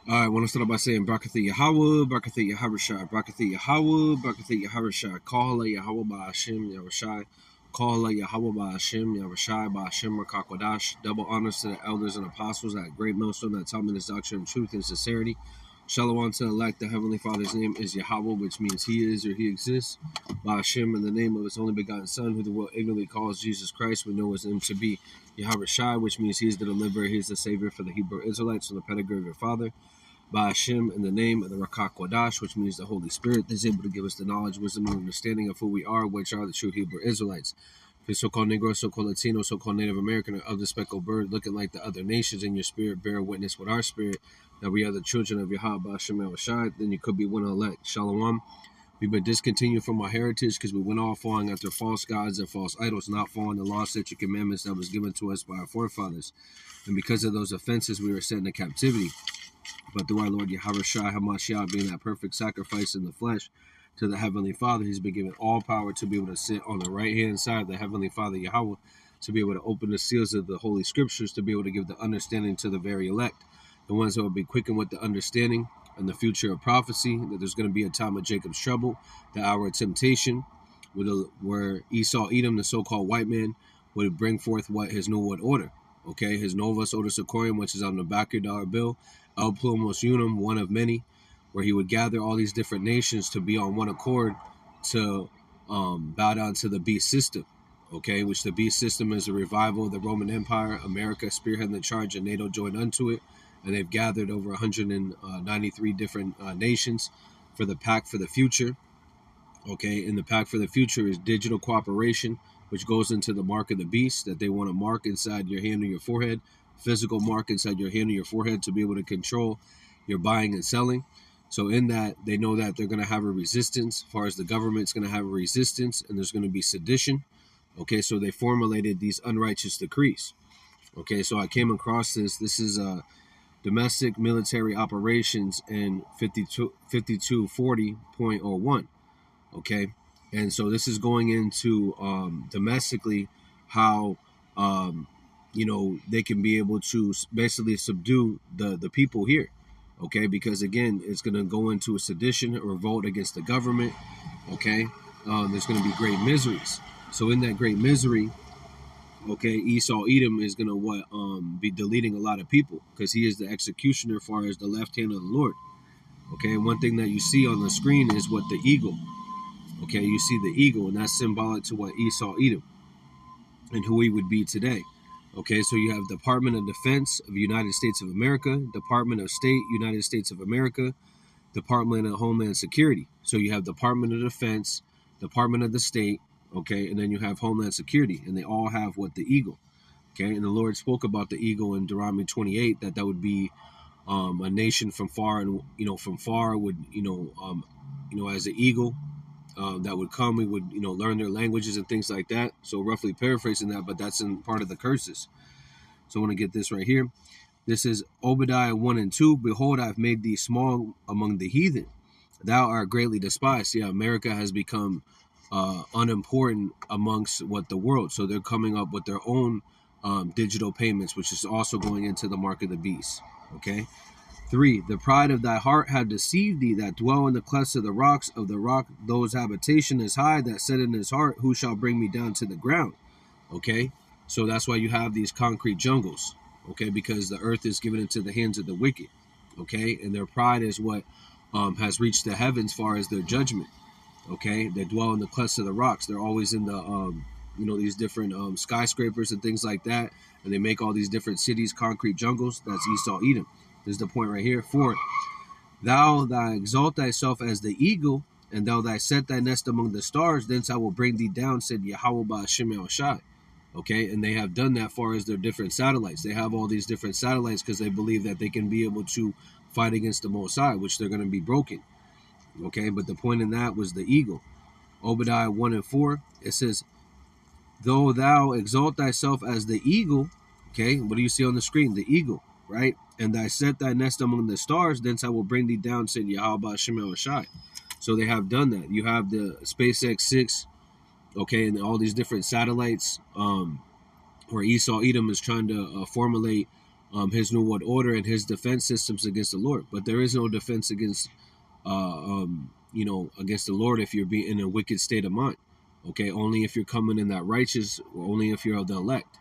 I want to start by saying Brakatha Yahweh, Brakatha Yahabrashai, Brakatha Yahweh, Brakatha Yahabrashai, Kahala Yahweh Ba'ashim Yahushai, Kahala Yahweh Ba'ashim Yahushai Ba'ashim Rakakwadash. Double honors to the elders and apostles at Great Millstone that taught me this doctrine of truth and sincerity. Shalom to elect. The Heavenly Father's name is Yahweh, which means He is or He exists. Ba'ashim, in the name of His only begotten Son, who the world ignorantly calls Jesus Christ, we know His name to be Yahweh Shai, which means He is the deliverer, He is the Savior for the Hebrew Israelites from the pedigree of your father. Ba'ashim, in the name of the Rakak Wadash, which means the Holy Spirit, is able to give us the knowledge, wisdom, and understanding of who we are, which are the true Hebrew Israelites. If you're so-called Negro, so-called Latino, so-called Native American, or of the speckled bird, looking like the other nations, in your spirit bear witness with our spirit that we are the children of Yahweh Ba'ashim Yahushai, then you could be one elect. Shalom. We've been discontinued from our heritage because we went off following after false gods and false idols, not following the law, statute, commandments that was given to us by our forefathers. And because of those offenses, we were sent into captivity. But through our Lord Yahweh Shai HaMashiach being that perfect sacrifice in the flesh to the Heavenly Father, He's been given all power to be able to sit on the right-hand side of the Heavenly Father Yahweh, to be able to open the seals of the Holy Scriptures, to be able to give the understanding to the very elect, the ones that will be quickened with the understanding and the future of prophecy, that there's going to be a time of Jacob's trouble, the hour of temptation, where Esau Edom, the so-called white man, would bring forth what his New World Order. Okay, his Novus Ordo Secorium, which is on the back of your dollar bill, El Plumos Unum, one of many, where he would gather all these different nations to be on one accord to bow down to the beast system. Okay, which the beast system is a revival of the Roman Empire. America spearheading the charge, and NATO joined unto it, and they've gathered over 193 different nations for the Pact for the Future. Okay, and the Pact for the Future is digital cooperation, which goes into the mark of the beast that they want to mark inside your hand or your forehead, physical mark inside your hand or your forehead to be able to control your buying and selling. So in that, they know that they're going to have a resistance, as far as the government's going to have a resistance, and there's going to be sedition. Okay, so they formulated these unrighteous decrees. Okay, so I came across this. This is domestic military operations in 5240.01. Okay, and so this is going into domestically how they can be able to basically subdue the people here. Okay, because again, it's going to go into a sedition, a revolt against the government. Okay, there's going to be great miseries. So in that great misery, okay, Esau Edom is going to be deleting a lot of people, because he is the executioner as far as the left hand of the Lord. Okay, and one thing that you see on the screen is what the eagle. Okay, you see the eagle, and that's symbolic to what Esau Edom and who he would be today. Okay, so you have Department of Defense of the United States of America, Department of State, United States of America, Department of Homeland Security. So you have Department of Defense, Department of the State, okay, and then you have Homeland Security, and they all have what? The eagle. Okay, and the Lord spoke about the eagle in Deuteronomy 28, that would be a nation from far, and from far would as an eagle. That would come, we would learn their languages and things like that. So roughly paraphrasing that, but that's in part of the curses. So I want to get this right here. This is Obadiah 1 and 2. Behold, I've made thee small among the heathen. Thou art greatly despised. Yeah, America has become unimportant amongst the world. So they're coming up with their own digital payments, which is also going into the mark of the beast. Okay. 3. The pride of thy heart had deceived thee, that dwell in the clefts of the rocks of the rock, those habitation is high, that said in his heart, who shall bring me down to the ground? Okay, so that's why you have these concrete jungles. Okay, because the earth is given into the hands of the wicked. Okay, and their pride is what has reached the heavens, far as their judgment. Okay, they dwell in the clefts of the rocks. They're always in the these different skyscrapers and things like that, and they make all these different cities concrete jungles. That's Esau Edom. This is the point right here. 4. Thou exalt thyself as the eagle, and thou set thy nest among the stars, thence I will bring thee down, said Yahweh Ba'ashim Yahushai. Okay, and they have done that far as their different satellites. They have all these different satellites because they believe that they can be able to fight against the Most High, which they're going to be broken. Okay, but the point in that was the eagle. Obadiah 1 and 4, it says, though thou exalt thyself as the eagle, okay, what do you see on the screen? The eagle, right? And thy set thy nest among the stars, thence I will bring thee down, said Yahweh Ba'ashim Yahushai. So they have done that. You have the SpaceX 6, okay, and all these different satellites, where Esau Edom is trying to formulate his new world order and his defense systems against the Lord. But there is no defense against against the Lord if you're being in a wicked state of mind. Okay, only if you're coming in that righteous, or only if you're of the elect.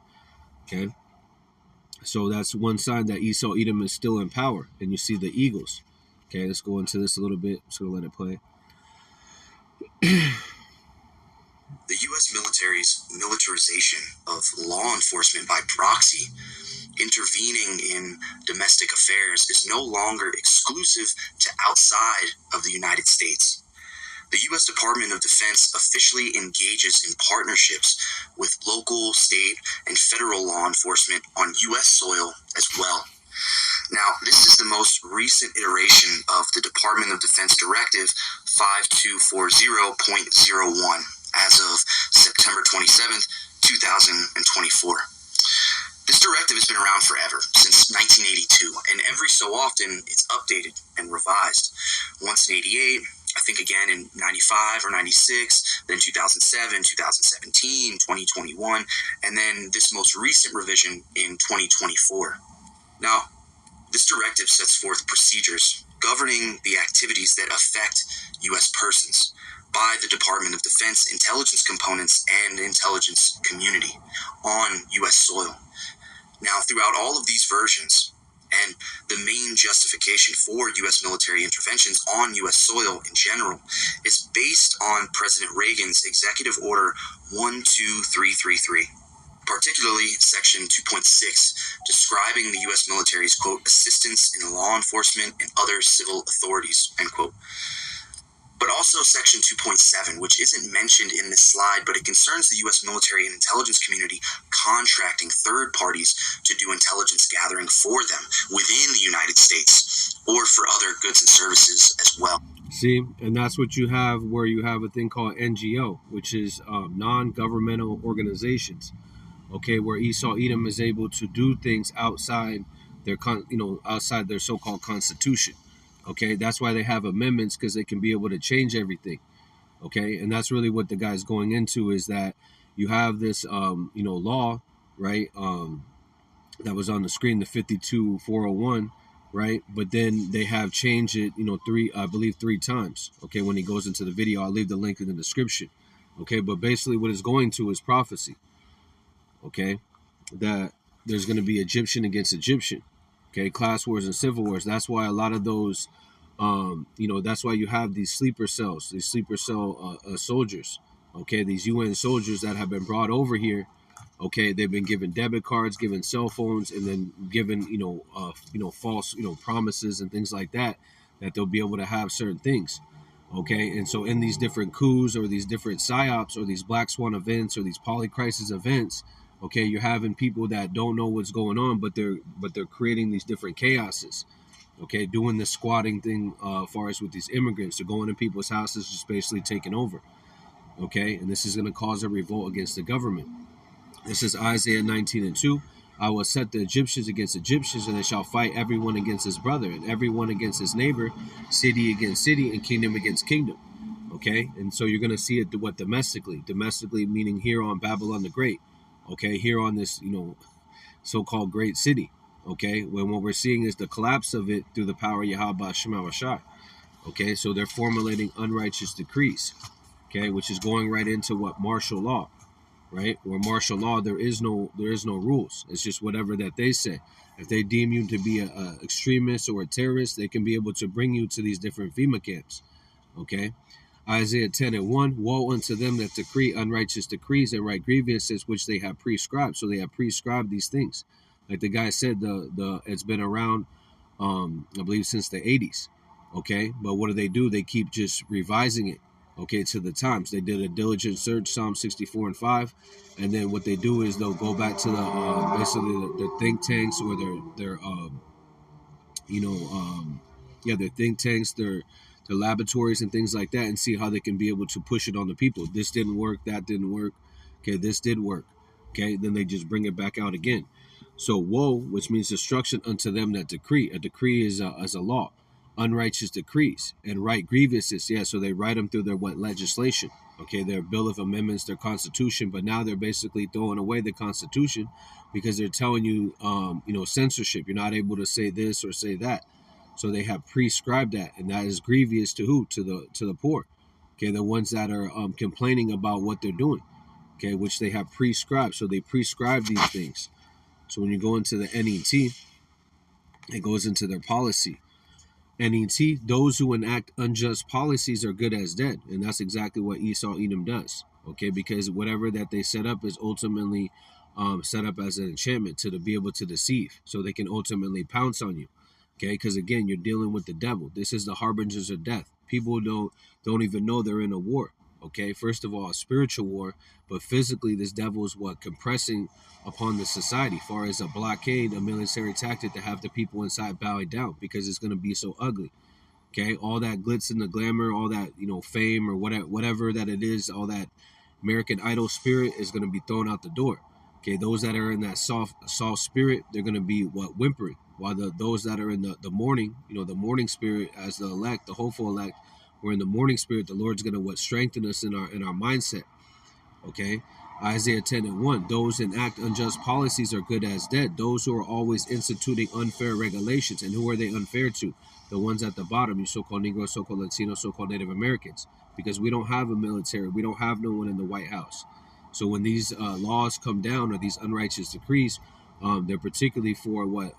Okay, so that's one sign that Esau Edom is still in power, and you see the eagles. Okay, let's go into this a little bit. Just gonna let it play. The U.S. military's militarization of law enforcement by proxy, intervening in domestic affairs, is no longer exclusive to outside of the United States. The U.S. Department of Defense officially engages in partnerships with local, state, and federal law enforcement on U.S. soil as well. Now, this is the most recent iteration of the Department of Defense Directive 5240.01 as of September 27th, 2024. This directive has been around forever, since 1982, and every so often it's updated and revised. Once in 88, I think again in 95 or 96, then 2007, 2017, 2021, and then this most recent revision in 2024. Now, this directive sets forth procedures governing the activities that affect U.S. persons by the Department of Defense intelligence components and intelligence community on U.S. soil. Now, throughout all of these versions, and the main justification for U.S. military interventions on U.S. soil in general is based on President Reagan's Executive Order 12333. Particularly Section 2.6, describing the U.S. military's, quote, assistance in law enforcement and other civil authorities, end quote. But also Section 2.7, which isn't mentioned in this slide, but it concerns the U.S. military and intelligence community contracting third parties to do intelligence gathering for them within the United States or for other goods and services as well. See, and that's what you have where you have a thing called NGO, which is non-governmental organizations. Okay, where Esau Edom is able to do things outside their outside their so-called constitution. Okay, that's why they have amendments, because they can be able to change everything. Okay, and that's really what the guy's going into, is that you have this law, right, that was on the screen, the 52401, right, but then they have changed it three times. Okay, when he goes into the video, I'll leave the link in the description. Okay, but basically what it's going to is prophecy. Okay, that there's going to be Egyptian against Egyptian, okay, class wars and civil wars. That's why a lot of those, that's why you have these sleeper cell soldiers, okay, these UN soldiers that have been brought over here, okay, they've been given debit cards, given cell phones, and then given, false, promises and things like that they'll be able to have certain things. Okay, and so in these different coups or these different psyops or these black swan events or these polycrisis events, okay, you're having people that don't know what's going on, but they're creating these different chaoses. Okay, doing the squatting thing, as far as with these immigrants, they're going to people's houses, just basically taking over. Okay, and this is going to cause a revolt against the government. This is Isaiah 19:2. I will set the Egyptians against Egyptians, and they shall fight everyone against his brother, and everyone against his neighbor, city against city, and kingdom against kingdom. Okay, and so you're going to see it domestically meaning here on Babylon the Great. Okay, here on this, so-called great city. Okay, when what we're seeing is the collapse of it through the power of Yahweh Shema Rashai. Okay, so they're formulating unrighteous decrees. Okay, which is going right into what martial law, right? Where martial law, there is no rules. It's just whatever that they say. If they deem you to be a extremist or a terrorist, they can be able to bring you to these different FEMA camps. Okay. Isaiah 10:1, woe unto them that decree unrighteous decrees and write grievances which they have prescribed. So they have prescribed these things. Like the guy said, it's been around, I believe, since the 80s. Okay, but what do? They keep just revising it. Okay, to the times. They did a diligent search, Psalm 64:5, and then what they do is they'll go back to the basically the think tanks or their think tanks, their laboratories and things like that, and see how they can be able to push it on the people. This didn't work, that didn't work. Okay, this did work. Okay, then they just bring it back out again. So woe, which means destruction unto them that decree. A decree is a law. Unrighteous decrees and write grievances. Yeah, so they write them through their legislation. Okay, their Bill of Amendments, their Constitution, but now they're basically throwing away the Constitution because they're telling you, censorship. You're not able to say this or say that. So they have prescribed that, and that is grievous to who? To the poor. Okay, the ones that are complaining about what they're doing. Okay, which they have prescribed. So they prescribe these things. So when you go into the NET, it goes into their policy. NET, those who enact unjust policies are good as dead. And that's exactly what Esau Edom does. Okay, because whatever that they set up is ultimately set up as an enchantment to be able to deceive. So they can ultimately pounce on you. Okay, because again, you're dealing with the devil. This is the harbingers of death. People don't even know they're in a war. Okay, first of all, a spiritual war, but physically, this devil is what compressing upon the society, far as a blockade, a military tactic to have the people inside bowing down because it's going to be so ugly. Okay, all that glitz and the glamour, all that fame or whatever that it is, all that American Idol spirit is going to be thrown out the door. Okay, those that are in that soft spirit, they're going to be whimpering, while those that are in the morning, the morning spirit as the elect, the hopeful elect, we're in the morning spirit. The Lord's going to strengthen us in our mindset. Okay, Isaiah 10:1. Those enact unjust policies are good as dead. Those who are always instituting unfair regulations. And who are they unfair to? The ones at the bottom, you so-called Negroes, so-called Latinos, so-called Native Americans, because we don't have a military. We don't have no one in the White House. So when these laws come down, or these unrighteous decrees, they're particularly for what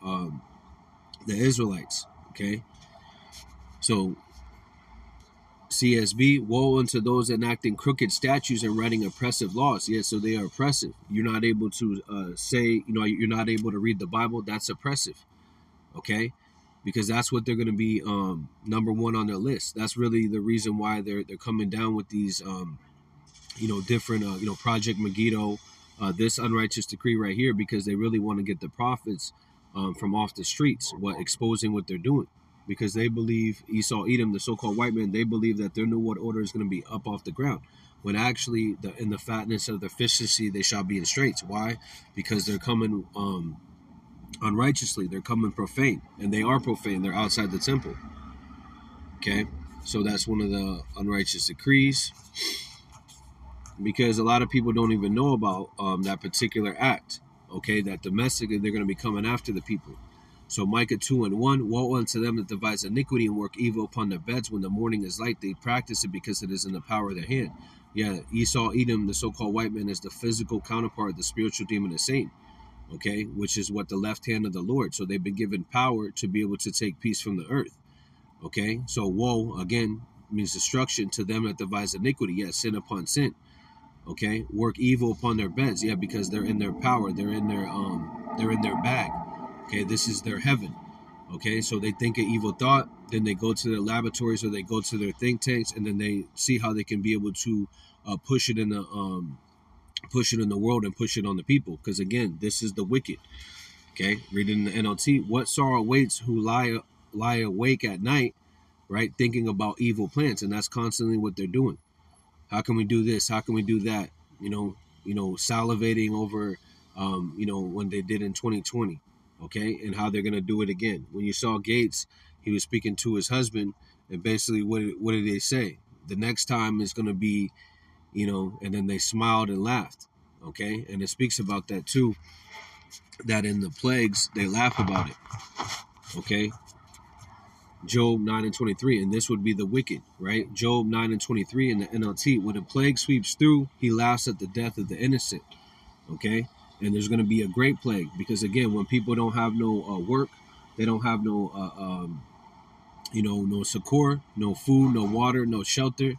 the Israelites. Okay, so CSB, woe unto those enacting crooked statutes and writing oppressive laws. Yes, so they are oppressive. You're not able to you're not able to read the Bible. That's oppressive. Okay, because that's what they're going to be number one on their list. That's really the reason why they're coming down with these different Project Megiddo, this unrighteous decree right here, because they really want to get the prophets from off the streets, exposing what they're doing. Because they believe, Esau Edom, the so-called white man, they believe that their new world order is going to be up off the ground, when actually in the fatness of their efficiency they shall be in straits. Why? Because they're coming unrighteously, they're coming profane, and they are profane. They're outside the temple. Okay, so that's one of the unrighteous decrees, because a lot of people don't even know about that particular act. Okay, that domestically they're going to be coming after the people. So Micah 2:1, woe unto them that devise iniquity and work evil upon their beds. When the morning is light, they practice it because it is in the power of their hand. Yeah, Esau Edom, the so-called white man, is the physical counterpart of the spiritual demon of Satan. Okay, which is what the left hand of the Lord. So they've been given power to be able to take peace from the earth. Okay, so woe again means destruction to them that devise iniquity. Yeah, sin upon sin. Okay, work evil upon their beds. Yeah, because they're in their power. They're in their bag. Okay, this is their heaven. Okay, so they think an evil thought, then they go to their laboratories or they go to their think tanks, and then they see how they can be able to push it in the world and push it on the people. Because again, this is the wicked. Okay, reading the NLT, what sorrow awaits who lie awake at night, right, thinking about evil plans, and that's constantly what they're doing. How can we do this? How can we do that? Salivating over, when they did in 2020. Okay, and how they're going to do it again. When you saw Gates, he was speaking to his husband, and basically what did they say? The next time is going to be, and then they smiled and laughed. Okay, and it speaks about that too, that in the plagues, they laugh about it. Okay, Job 9:23, and this would be the wicked, right? Job 9:23 in the NLT, when a plague sweeps through, he laughs at the death of the innocent. Okay, and there's going to be a great plague, because again, when people don't have no work, they don't have no no succor, no food, no water, no shelter,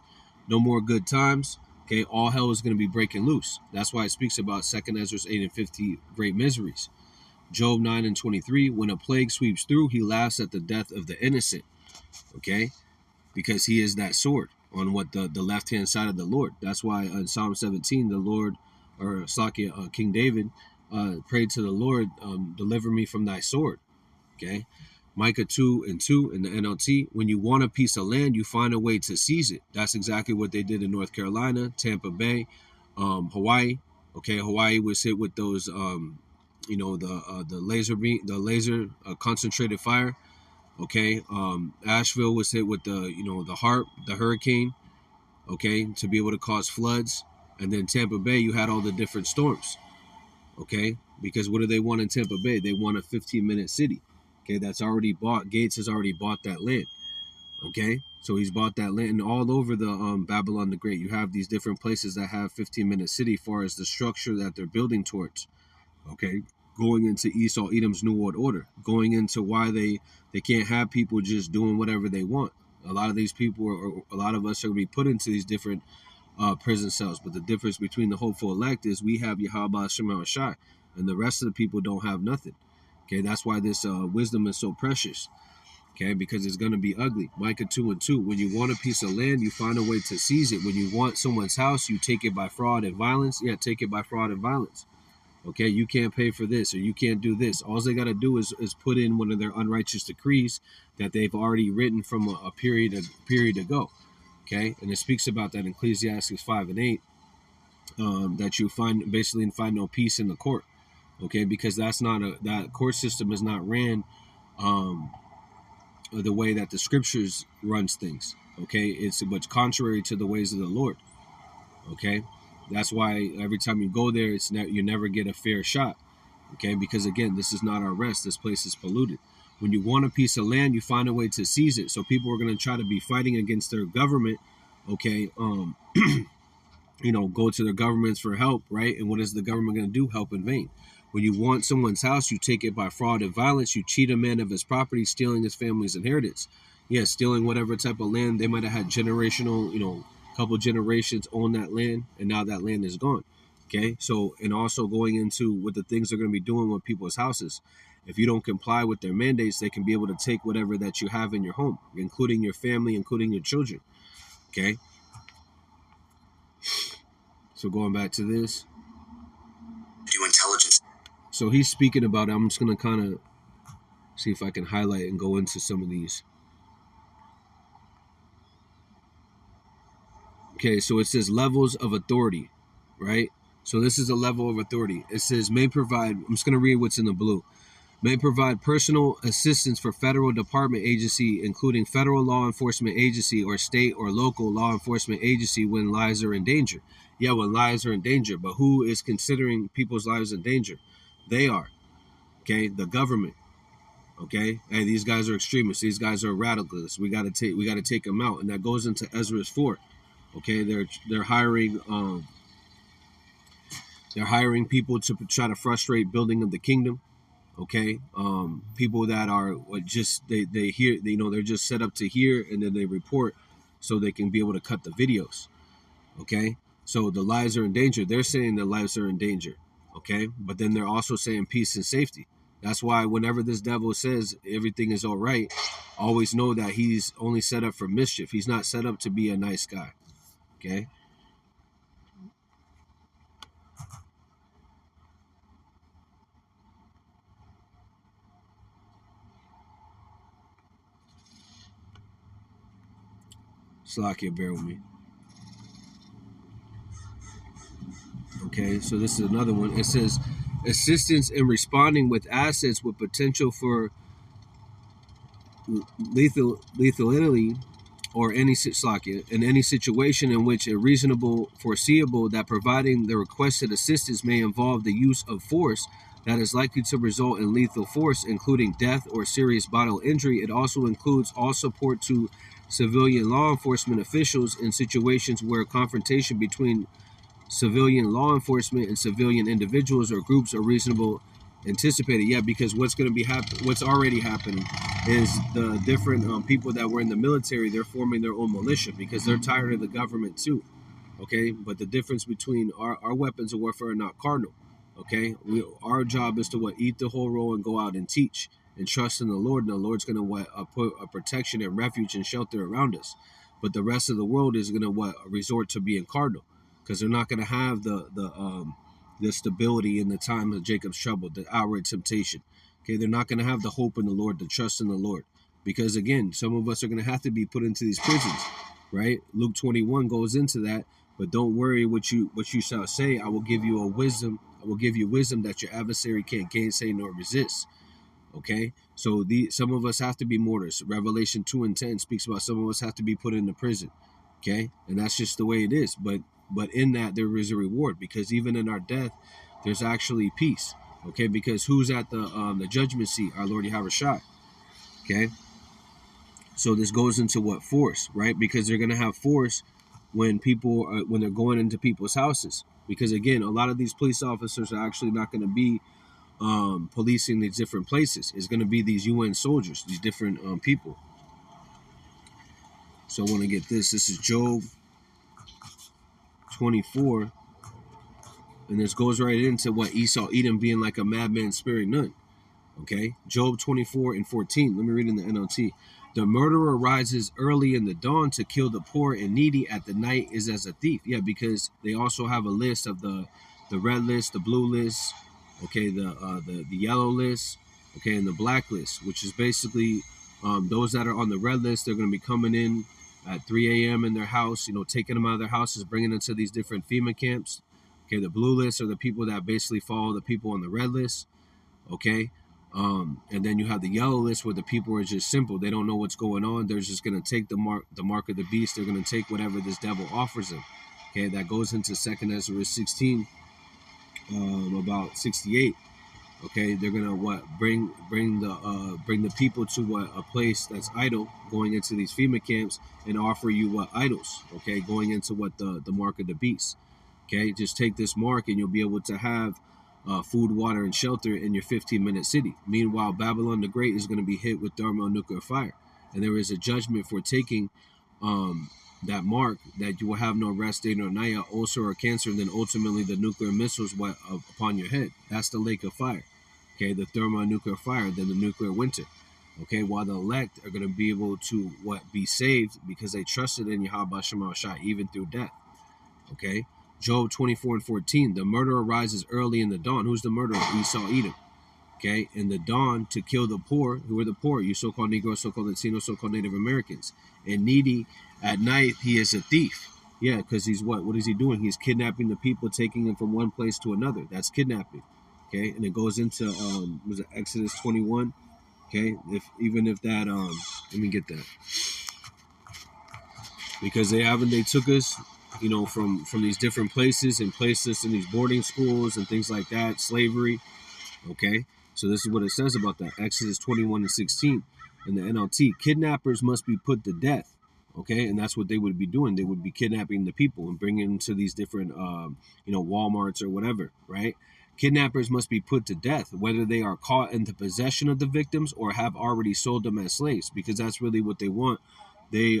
no more good times. Okay, all hell is going to be breaking loose. That's why it speaks about 2 Ezra 8:50 great miseries. Job 9:23, when a plague sweeps through, he laughs at the death of the innocent. Okay, because he is that sword on what the left hand side of the Lord. That's why in Psalm 17, the Lord, or King David, prayed to the Lord, deliver me from thy sword. Okay, Micah 2:2 in the NLT, when you want a piece of land, you find a way to seize it. That's exactly what they did in North Carolina, Tampa Bay, Hawaii. Okay, Hawaii was hit with those, the laser concentrated fire. Okay, Asheville was hit with the HARP, the hurricane. okay, to be able to cause floods. And then Tampa Bay, you had all the different storms, okay? Because what do they want in Tampa Bay? They want a 15-minute city, okay? That's already bought. Gates has already bought that land, okay? So he's bought that land, and all over the Babylon the Great, you have these different places that have 15-minute city, as far as the structure that they're building towards, okay? Going into Esau Edom's New World Order, going into why they can't have people just doing whatever they want. A lot of these people, or a lot of us, are going to be put into these different prison cells. But the difference between the hopeful elect is we have Yahweh Shema Shai, and the rest of the people don't have nothing. Okay, that's why this wisdom is so precious. Okay, because it's going to be ugly. Micah 2:2. When you want a piece of land, you find a way to seize it. When you want someone's house, you take it by fraud and violence. Yeah, take it by fraud and violence. Okay, you can't pay for this, or you can't do this. All they got to do is put in one of their unrighteous decrees that they've already written from a period ago. Okay, and it speaks about that in Ecclesiastes 5:8, that you find no peace in the court. Okay, because that court system is not ran the way that the scriptures runs things. Okay, it's much contrary to the ways of the Lord. Okay, that's why every time you go there, you never get a fair shot. Okay, because again, this is not our rest. This place is polluted. When you want a piece of land, you find a way to seize it. So people are going to try to be fighting against their government. Okay, go to their governments for help, right? And what is the government going to do? Help in vain. When you want someone's house, you take it by fraud and violence. You cheat a man of his property, stealing his family's inheritance. Yeah, stealing whatever type of land they might have had generational, couple generations on that land, and now that land is gone. Okay, so, and also going into what the things they're going to be doing with people's houses. If you don't comply with their mandates, they can be able to take whatever that you have in your home, including your family, including your children. Okay. So going back to this. Do intelligence. So he's speaking about it. I'm just going to kind of see if I can highlight and go into some of these. Okay, so it says levels of authority, right? So this is a level of authority. It says may provide, I'm just going to read what's in the blue. May provide personal assistance for federal department agency, including federal law enforcement agency or state or local law enforcement agency when lives are in danger. Yeah, when lives are in danger. But who is considering people's lives in danger? They are. Okay, the government. Okay, hey, these guys are extremists. These guys are radicalists. We got to take them out, and that goes into Ezra's 4. Okay, they're hiring people to try to frustrate building of the kingdom. Okay, people that are just they hear, they're just set up to hear, and then they report so they can be able to cut the videos. Okay, so the lives are in danger. They're saying their lives are in danger. Okay, but then they're also saying peace and safety. That's why whenever this devil says everything is all right, always know that he's only set up for mischief. He's not set up to be a nice guy. Okay. Slakia, bear with me. Okay, so this is another one. It says assistance in responding with assets with potential for lethality or any slakia in any situation in which it reasonable foreseeable that providing the requested assistance may involve the use of force that is likely to result in lethal force, including death or serious bodily injury. It also includes all support to civilian law enforcement officials in situations where confrontation between civilian law enforcement and civilian individuals or groups are reasonable anticipated. Yeah, because what's going to be what's already happening is the different people that were in the military, they're forming their own militia because they're tired of the government too. Okay, but the difference between our weapons of warfare are not carnal. Okay, our job is to eat the whole roll and go out and teach and trust in the Lord, and the Lord's going to put a protection and refuge and shelter around us. But the rest of the world is going to resort to being carnal, because they're not going to have the stability in the time of Jacob's trouble, the outward temptation. Okay, they're not going to have the hope in the Lord, the trust in the Lord, because again, some of us are going to have to be put into these prisons, right? Luke 21 goes into that. But don't worry what you shall say. I will give you wisdom that your adversary can't gainsay nor resist. Okay, so some of us have to be martyrs. Revelation 2:10 speaks about some of us have to be put into prison. Okay, and that's just the way it is. But in that there is a reward, because even in our death, there's actually peace. Okay, because who's at the judgment seat? Our Lord Yahushua. Okay, so this goes into what force, right? Because they're gonna have force when people when they're going into people's houses. Because again, a lot of these police officers are actually not going to be policing these different places. It's going to be these UN soldiers, these different people. So I want to get this. This is Job 24, and this goes right into what Esau Edom being like a madman sparing none. Okay, Job 24 and 14. Let me read in the NLT. The murderer rises early in the dawn to kill the poor and needy. At the night is as a thief. Yeah, because they also have a list of the red list, the blue list, okay, the yellow list, okay, and the black list, which is basically those that are on the red list. They're going to be coming in at 3 a.m. in their house, taking them out of their houses, bringing them to these different FEMA camps. Okay, the blue list are the people that basically follow the people on the red list. Okay. And then you have the yellow list where the people are just simple. They don't know what's going on. They're just going to take the mark of the beast. They're going to take whatever this devil offers them. Okay, that goes into 2 Ezra 16, about 68. Okay, they're gonna bring the people to a place that's idle, going into these FEMA camps, and offer you idols. Okay, going into the mark of the beast. Okay, just take this mark and you'll be able to have food, water, and shelter in your 15-minute city. Meanwhile, Babylon the Great is going to be hit with thermonuclear fire. And there is a judgment for taking that mark, that you will have no rest day nor night, ulcer or cancer, and then ultimately the nuclear missiles upon your head. That's the lake of fire. Okay, the thermonuclear fire, then the nuclear winter. Okay, while the elect are going to be able to be saved because they trusted in Yahweh Shema Shai even through death. Okay, Job 24 and 14. The murderer rises early in the dawn. Who's the murderer? Esau Edom. Okay, in the dawn to kill the poor. Who are the poor? You so-called Negroes, so-called Latinos, so-called Native Americans. And needy at night, he is a thief. Yeah, because he's what? What is he doing? He's kidnapping the people, taking them from one place to another. That's kidnapping. Okay, and it goes into was it Exodus 21? Okay, if that let me get that, because they took us, from these different places and placed us in these boarding schools and things like that, slavery. Okay, so this is what it says about that. Exodus 21 and 16 in the NLT. Kidnappers must be put to death. Okay, and that's what they would be doing. They would be kidnapping the people and bringing them to these different, Walmarts or whatever, right? Kidnappers must be put to death, whether they are caught in the possession of the victims or have already sold them as slaves, because that's really what they want. They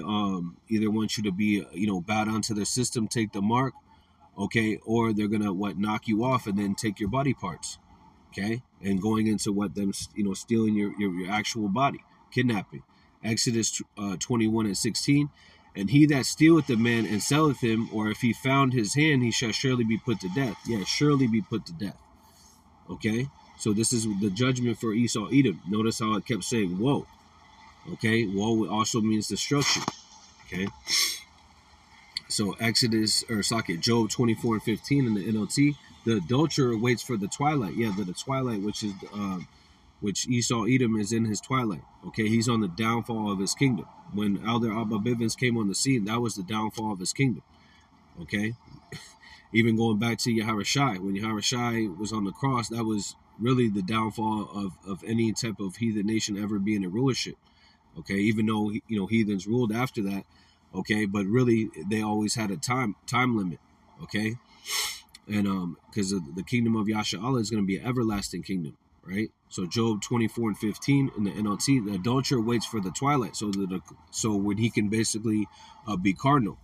either want you to be, bow down to their system, take the mark, okay, or they're gonna knock you off and then take your body parts, okay, and going into them, stealing your actual body, kidnapping. Exodus 21 and 16. And he that stealeth the man and selleth him, or if he found his hand, he shall surely be put to death. Yeah, surely be put to death. Okay, so this is the judgment for Esau Edom. Notice how it kept saying woe. Okay, woe also means destruction. Okay, so Job 24 and 15 in the NLT. The adulterer waits for the twilight. Yeah, the twilight, which is which Esau Edom is in his twilight. Okay, he's on the downfall of his kingdom. When Elder Abba Bivens came on the scene, that was the downfall of his kingdom. Okay, even going back to Yahushua, when Yahushua was on the cross, that was really the downfall of any type of heathen nation ever being in rulership. Okay, even though heathens ruled after that. Okay, but really they always had a time limit. Okay, and because the kingdom of Yasha Allah is going to be an everlasting kingdom. Right, so Job 24 and 15 in the NLT, the adulterer waits for the twilight, so when he can basically be cardinal,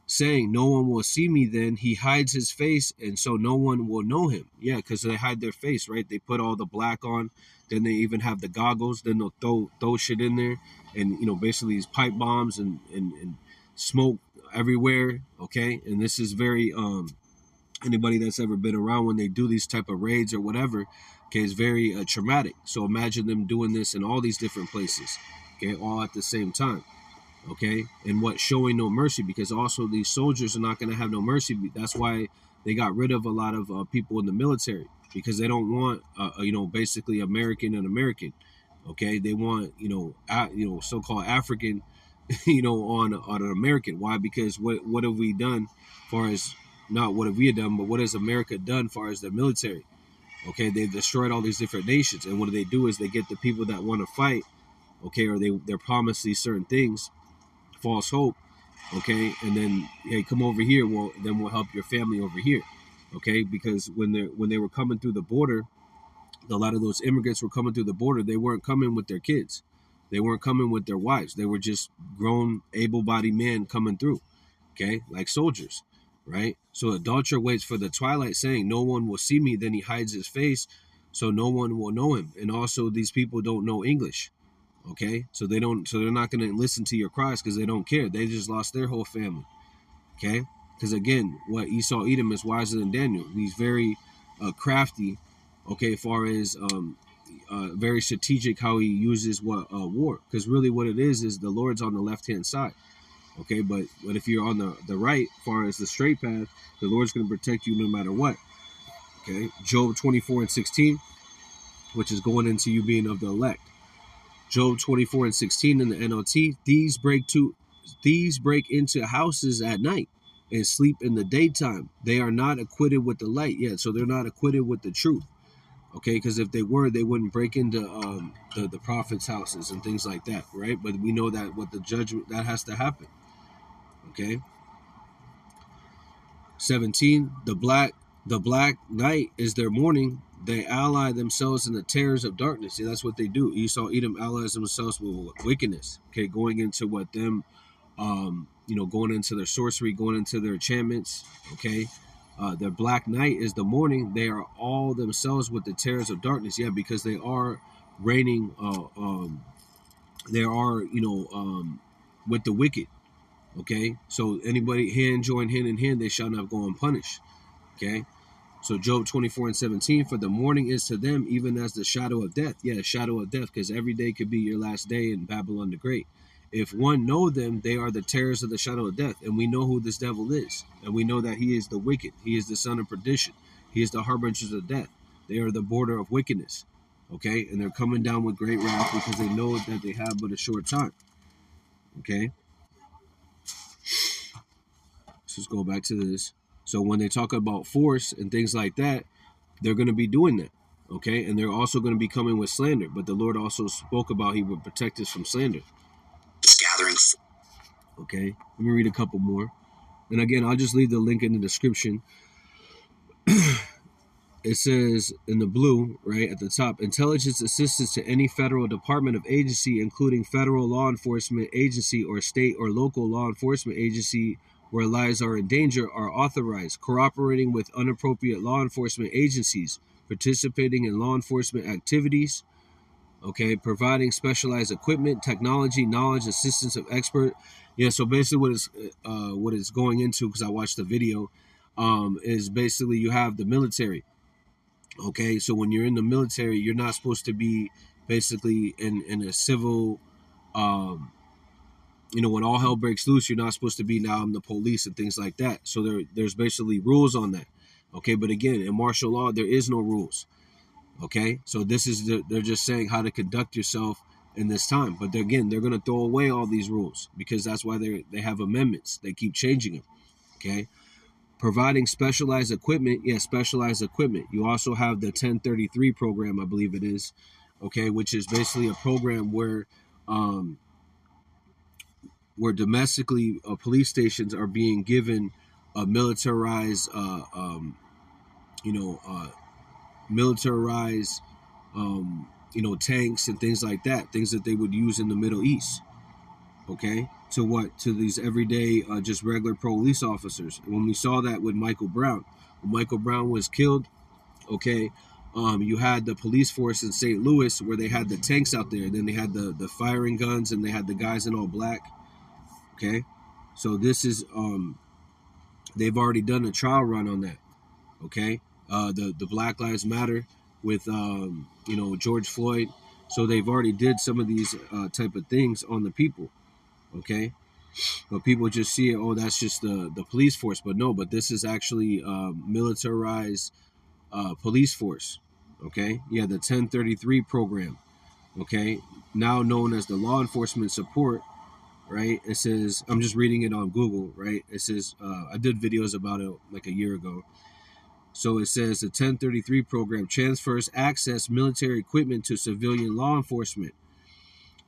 saying, "No one will see me." Then he hides his face, and so no one will know him. Yeah, because they hide their face, right? They put all the black on, then they even have the goggles. Then they'll throw shit in there, and basically these pipe bombs and smoke everywhere. Okay, and this is very anybody that's ever been around when they do these type of raids or whatever. Okay, it's very traumatic. So imagine them doing this in all these different places, okay, all at the same time, okay, and showing no mercy, because also these soldiers are not going to have no mercy. That's why they got rid of a lot of people in the military, because they don't want, basically American and American, okay, they want, so-called African on an American. Why? Because what have we done, as far as not what have we done, but what has America done as far as the military? Okay, they've destroyed all these different nations, and what do is they get the people that want to fight, okay, or they're promised these certain things, false hope, okay, and then hey, come over here, well then we'll help your family over here, okay, because when they were coming through the border, a lot of those immigrants were coming through the border. They weren't coming with their kids, they weren't coming with their wives. They were just grown, able-bodied men coming through, okay, like soldiers, right? So the adulterer waits for the twilight, saying, "No one will see me." Then he hides his face, so no one will know him. And also, these people don't know English, okay? So they don't. So they're not going to listen to your cries because they don't care. They just lost their whole family, okay? Because again, what Esau Edom is wiser than Daniel. He's very crafty, okay, as far as very strategic how he uses war. Because really, what it is the Lord's on the left hand side. Okay, but if you're on the right, as far as the straight path, the Lord's going to protect you no matter what. Okay, Job 24:16, which is going into you being of the elect. Job 24:16 in the NLT, these break into houses at night and sleep in the daytime. They are not acquitted with the light yet, so they're not acquitted with the truth. Okay, because if they were, they wouldn't break into the prophets' houses and things like that, right? But we know that with the judgment that has to happen. Okay. 17, the black night is their morning. They ally themselves in the terrors of darkness. See, that's what they do. Esau Edom allies themselves with wickedness. Okay, going into what them, going into their sorcery, going into their enchantments. Okay, their black night is the morning. They are all themselves with the terrors of darkness. Yeah, because they are reigning. They are with the wicked. Okay, so anybody join hand in hand, they shall not go unpunished. Okay, so Job 24:17, for the morning is to them even as the shadow of death. Yeah, shadow of death, because every day could be your last day in Babylon the Great. If one know them, they are the terrors of the shadow of death. And we know who this devil is. And we know that he is the wicked. He is the son of perdition. He is the harbingers of death. They are the border of wickedness. Okay, and they're coming down with great wrath because they know that they have but a short time. Okay. Let's go back to this. So when they talk about force and things like that, they're going to be doing that. Okay. And they're also going to be coming with slander. But the Lord also spoke about he would protect us from slander. Gathering. Okay. Let me read a couple more. And again, I'll just leave the link in the description. It says in the blue, right at the top, intelligence assistance to any federal department of agency, including federal law enforcement agency or state or local law enforcement agency where lives are in danger, are authorized, cooperating with inappropriate law enforcement agencies, participating in law enforcement activities, okay, providing specialized equipment, technology, knowledge, assistance of expert. Yeah, so basically what it's going into, because I watched the video, is basically you have the military. Okay, so when you're in the military, you're not supposed to be basically in a civil, when all hell breaks loose, you're not supposed to be, now I'm the police and things like that. So there's basically rules on that. Okay, but again, in martial law, there is no rules. Okay, so they're just saying how to conduct yourself in this time. But they're going to throw away all these rules because that's why they have amendments. They keep changing them. Okay. Providing specialized equipment. Yeah, specialized equipment. You also have the 1033 program, I believe it is, okay, which is basically a program where domestically police stations are being given a militarized, tanks and things like that, things that they would use in the Middle East. Okay, to these everyday, just regular police officers. When we saw that with Michael Brown, when Michael Brown was killed, okay, you had the police force in St. Louis where they had the tanks out there, and then they had the firing guns, and they had the guys in all black. Okay, so this is they've already done a trial run on that. Okay, the Black Lives Matter with George Floyd, so they've already did some of these type of things on the people. Okay, but people just see it, oh, that's just the police force. But no, but this is actually militarized police force. Okay, yeah, the 1033 program. Okay, now known as the law enforcement support. right? It says, I'm just reading it on Google, right? It says, I did videos about it like a year ago. So it says the 1033 program transfers access military equipment to civilian law enforcement.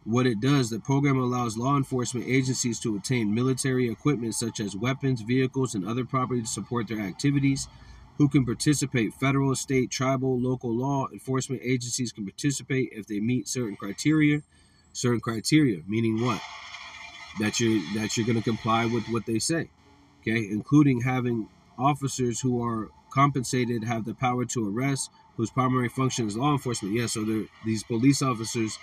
What it does, the program allows law enforcement agencies to obtain military equipment such as weapons, vehicles, and other property to support their activities. Who can participate? Federal, state, tribal, local law enforcement agencies can participate if they meet certain criteria. Certain criteria, meaning what? That you're going to comply with what they say, okay? Including having officers who are compensated, have the power to arrest, whose primary function is law enforcement. Yeah, so these police officers,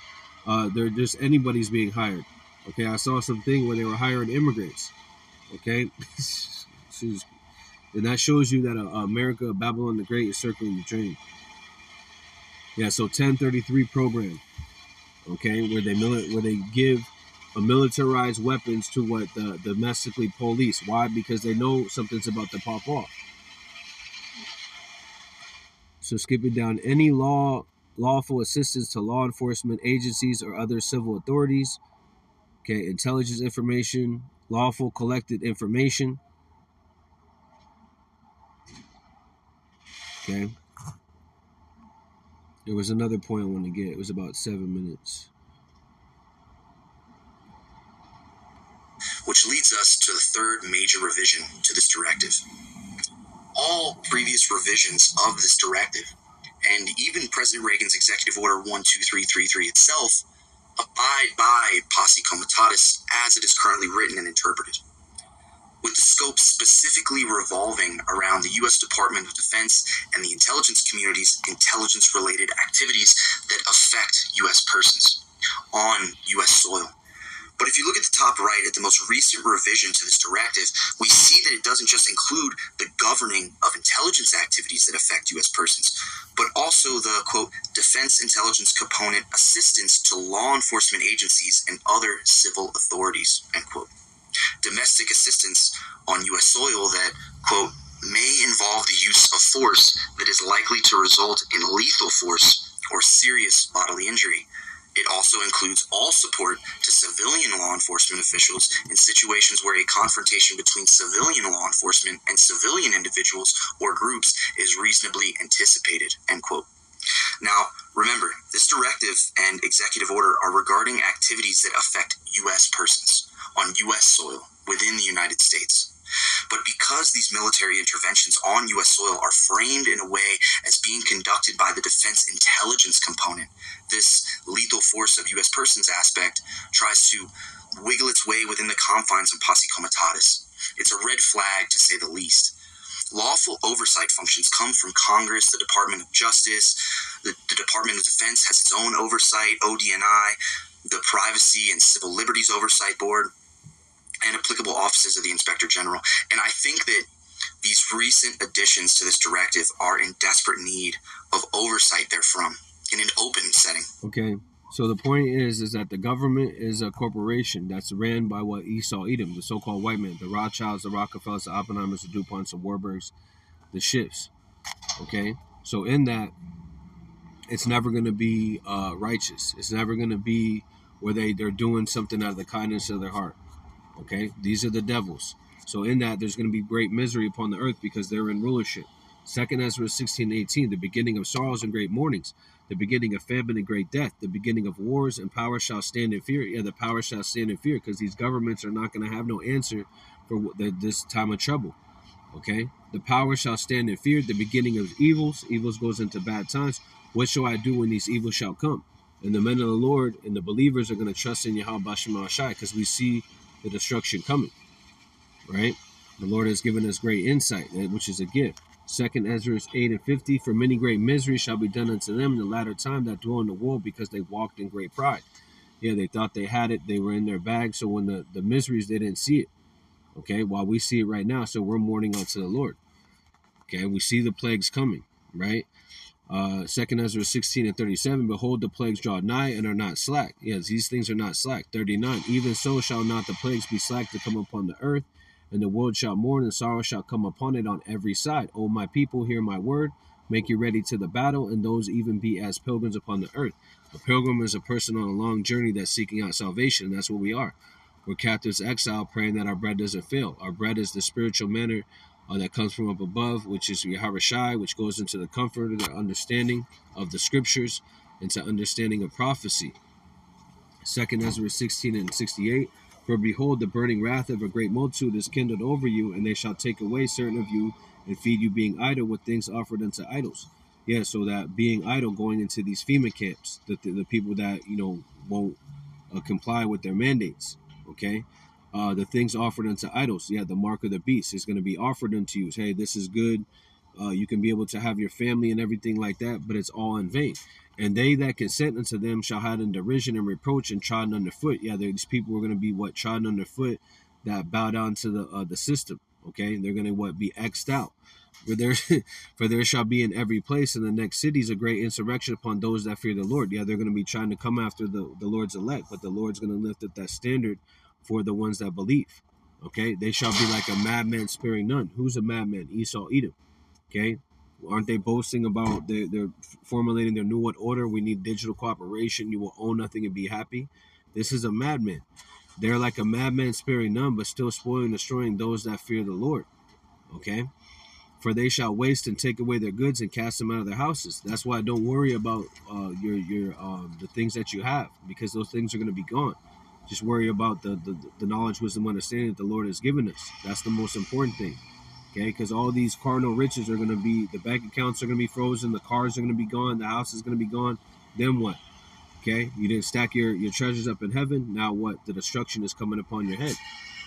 they're just anybody's being hired. Okay, I saw something where they were hiring immigrants. Okay, and that shows you that America, Babylon the Great, is circling the drain. Yeah, so 1033 program. Okay, where they give a militarized weapons to what the domestically police. Why? Because they know something's about to pop off. So skipping down, any lawful assistance to law enforcement agencies or other civil authorities. Okay, intelligence information, lawful collected information. Okay. There was another point I want to get. It was about 7 minutes. Which leads us to the third major revision to this directive. All previous revisions of this directive, and even President Reagan's Executive Order 12333 itself, abide by posse comitatus as it is currently written and interpreted, with the scope specifically revolving around the U.S. Department of Defense and the intelligence community's intelligence-related activities that affect U.S. persons on U.S. soil. But if you look at the top right at the most recent revision to this directive, we see that it doesn't just include the governing of intelligence activities that affect U.S. persons, but also the, quote, defense intelligence component assistance to law enforcement agencies and other civil authorities, end quote. Domestic assistance on U.S. soil that, quote, may involve the use of force that is likely to result in lethal force or serious bodily injury. It also includes all support to civilian law enforcement officials in situations where a confrontation between civilian law enforcement and civilian individuals or groups is reasonably anticipated, end quote. Now, remember, this directive and executive order are regarding activities that affect U.S. persons on U.S. soil within the United States. But because these military interventions on U.S. soil are framed in a way as being conducted by the defense intelligence component, this lethal force of U.S. persons aspect tries to wiggle its way within the confines of posse comitatus. It's a red flag, to say the least. Lawful oversight functions come from Congress, the Department of Justice, the Department of Defense has its own oversight, ODNI, the Privacy and Civil Liberties Oversight Board, and applicable offices of the Inspector General. And I think that these recent additions to this directive are in desperate need of oversight therefrom in an open setting. Okay, so the point is that the government is a corporation that's ran by what Esau Edom, the so-called white men, the Rothschilds, the Rockefellers, the Oppenheimers, the DuPonts, the Warburgs, the Schiffs. Okay, so in that, it's never going to be righteous. It's never going to be where they're doing something out of the kindness of their heart. Okay, these are the devils. So in that, there's going to be great misery upon the earth because they're in rulership. 2 Ezra 16:18, the beginning of sorrows and great mournings, the beginning of famine and great death, the beginning of wars, and power shall stand in fear. Yeah, the power shall stand in fear because these governments are not going to have no answer for this time of trouble. Okay, the power shall stand in fear, the beginning of evils. Evils goes into bad times. What shall I do when these evils shall come? And the men of the Lord and the believers are going to trust in Yahweh B'Shem Shai because we see the destruction coming, right? The Lord has given us great insight, which is a gift. 2 Ezra 8:50, for many great miseries shall be done unto them in the latter time that dwell in the world because they walked in great pride. Yeah, they thought they had it. They were in their bag. So when the miseries, they didn't see it. Okay, while we see it right now, so we're mourning unto the Lord. Okay, we see the plagues coming, right? 2 Ezra 16:37, behold, the plagues draw nigh and are not slack. Yes, these things are not slack. 39, even so shall not the plagues be slack to come upon the earth, and the world shall mourn, and sorrow shall come upon it on every side. O my people, hear my word, make you ready to the battle, and those even be as pilgrims upon the earth. A pilgrim is a person on a long journey that's seeking out salvation, and that's what we are. We're captives exile, praying that our bread doesn't fail. Our bread is the spiritual manna that comes from up above, which is Yahweh Shai, which goes into the comfort of the understanding of the scriptures, into understanding of prophecy. 2 Ezra 16 and 68. For behold, the burning wrath of a great multitude is kindled over you, and they shall take away certain of you and feed you being idle with things offered unto idols. Yeah, so that being idle, going into these FEMA camps, the people that won't comply with their mandates. Okay, the things offered unto idols. Yeah, the mark of the beast is going to be offered unto you. Hey, this is good. You can be able to have your family and everything like that, but it's all in vain. And they that consent unto them shall have in derision and reproach and trodden underfoot. Yeah, these people are going to be trodden underfoot, that bow down to the system. Okay, they're going to be X'd out. For there shall be in every place in the next cities a great insurrection upon those that fear the Lord. Yeah, they're going to be trying to come after the Lord's elect, but the Lord's going to lift up that standard for the ones that believe. Okay, they shall be like a madman sparing none. Who's a madman? Esau, Edom. Okay, aren't they boasting about they're formulating their New World Order? We need digital cooperation. You will own nothing and be happy. This is a madman. They're like a madman sparing none, but still spoiling and destroying those that fear the Lord. Okay, for they shall waste and take away their goods and cast them out of their houses. That's why don't worry about your the things that you have, because those things are going to be gone. Just worry about the knowledge, wisdom, understanding that the Lord has given us. That's the most important thing. Okay, because all these carnal riches are going to be, the bank accounts are going to be frozen, the cars are going to be gone, the house is going to be gone. Then what? Okay, you didn't stack your treasures up in heaven. Now what? The destruction is coming upon your head.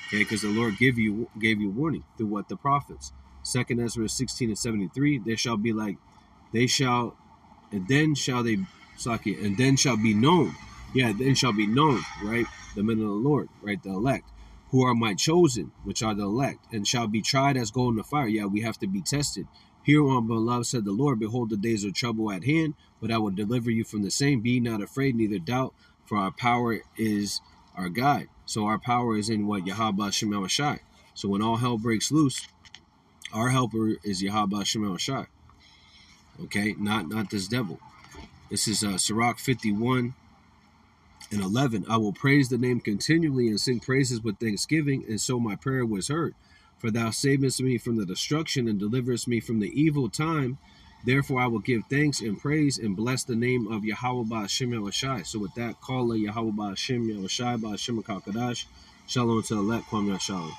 Okay, because the Lord gave you warning through what? The prophets. 2 Ezra 16 and 73. There shall be like, they shall, and then shall they, and then shall be known. Yeah, then shall be known, right? The men of the Lord, right? The elect, who are my chosen, which are the elect, and shall be tried as gold in the fire. Yeah, we have to be tested. Hereon, beloved, said the Lord, behold, the days of trouble at hand, but I will deliver you from the same. Be not afraid, neither doubt, for our power is our guide. So our power is in what? Yahweh Shem Shai. So when all hell breaks loose, our helper is Yahweh Shem Shai. Okay, not this devil. This is Sirach 51 and 11. I will praise the name continually and sing praises with thanksgiving, and so my prayer was heard. For thou savest me from the destruction and deliverest me from the evil time. Therefore I will give thanks and praise and bless the name of Yahweh Ba'ashem Yahushai. So with that, call Yahweh Ba'ashem Yahushai Ba'ashem HaKadosh. Shalom to the elect, Kwam Yashalom.